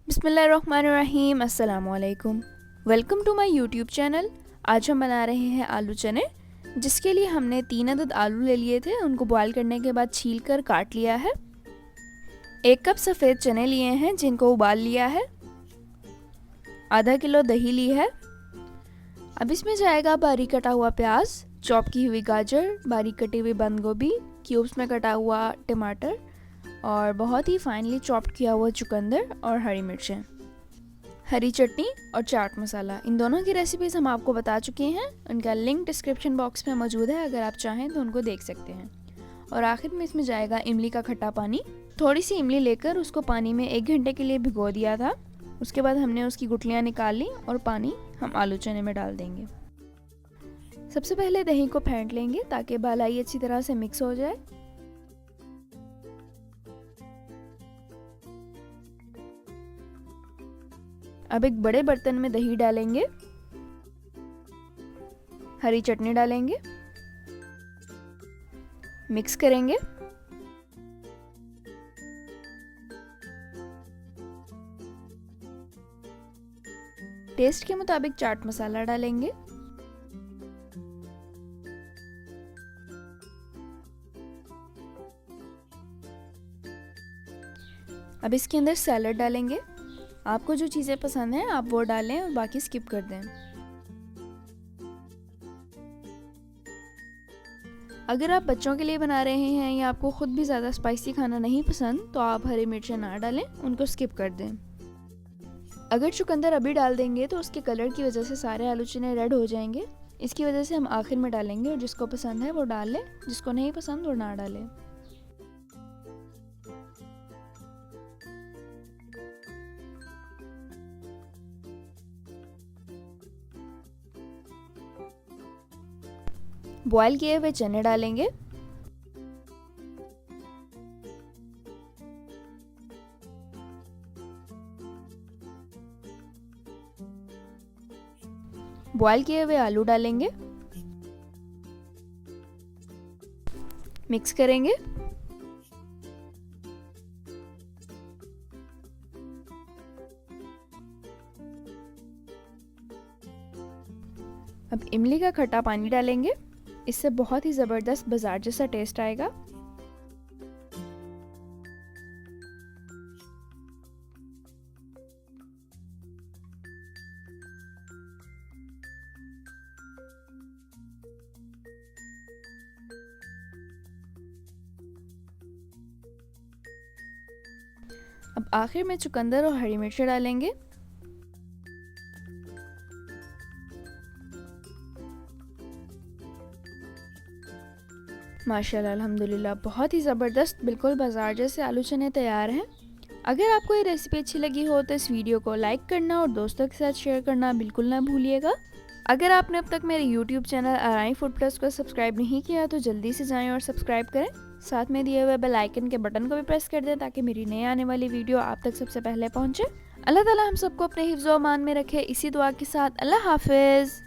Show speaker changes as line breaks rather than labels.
बिस्मिल्लाहिर्रहमानिर्रहीम। अस्सलामुअलैकुम। Welcome to my YouTube channel. आज हम बना रहे हैं आलू चने, जिसके लिए हमने 3 अदद आलू ले लिए थे। उनको बॉयल करने के बाद छील कर काट लिया है। 1 कप सफ़ेद चने लिए हैं जिनको उबाल लिया है। आधा किलो दही ली है। अब इसमें जाएगा बारीक कटा हुआ प्याज, चॉप की हुई गाजर, बारीक कटी हुई बंद गोभी, क्यूब्स में कटा हुआ टमाटर और बहुत ही फाइनली चॉप्ड किया हुआ चुकंदर और हरी मिर्चें, हरी चटनी और चाट मसाला। इन दोनों की रेसिपीज़ हम आपको बता चुके हैं। उनका लिंक डिस्क्रिप्शन बॉक्स में मौजूद है, अगर आप चाहें तो उनको देख सकते हैं। और आखिर में इसमें जाएगा इमली का खट्टा पानी। थोड़ी सी इमली लेकर उसको पानी में 1 घंटे के लिए भिगो दिया था। उसके बाद हमने उसकी गुठलियाँ निकाल ली और पानी हम आलू चने में डाल देंगे। सबसे पहले दही को फेंट लेंगे ताकि बालाई अच्छी तरह से मिक्स हो जाए। अब एक बड़े बर्तन में दही डालेंगे, हरी चटनी डालेंगे, मिक्स करेंगे। टेस्ट के मुताबिक चाट मसाला डालेंगे। अब इसके अंदर सैलड डालेंगे। आपको जो चीज़ें पसंद हैं आप वो डालें और बाकी स्किप कर दें। अगर आप बच्चों के लिए बना रहे हैं या आपको खुद भी ज़्यादा स्पाइसी खाना नहीं पसंद तो आप हरी मिर्चें ना डालें, उनको स्किप कर दें। अगर चुकंदर अभी डाल देंगे तो उसके कलर की वजह से सारे आलू चने रेड हो जाएंगे। इसकी वजह से हम आखिर में डालेंगे और जिसको पसंद है वो डाल लें, जिसको नहीं पसंद वो ना डालें। बॉयल किए हुए चने डालेंगे। बॉयल किए हुए आलू डालेंगे, मिक्स करेंगे। अब इमली का खट्टा पानी डालेंगे। इससे बहुत ही ज़बरदस्त बाजार जैसा टेस्ट आएगा। अब आखिर में चुकंदर और हरी मिर्च डालेंगे। माशाल्लाह, अल्हम्दुलिल्लाह, बहुत ही ज़बरदस्त, बिल्कुल बाजार जैसे आलू चने तैयार हैं। अगर आपको ये रेसिपी अच्छी लगी हो तो इस वीडियो को लाइक करना और दोस्तों के साथ शेयर करना बिल्कुल ना भूलिएगा। अगर आपने अब तक मेरे यूट्यूब चैनल अराई फूड प्लस को सब्सक्राइब नहीं किया तो जल्दी से जाएं और सब्सक्राइब करें। साथ में दिए हुए बेल आइकन के बटन को भी प्रेस कर दें ताकि मेरी नई आने वाली वीडियो आप तक सबसे पहले पहुँचे। अल्लाह ताला हम सबको अपने हिफ्ज़ व अमान में रखे। इसी दुआ के साथ अल्लाह हाफिज़।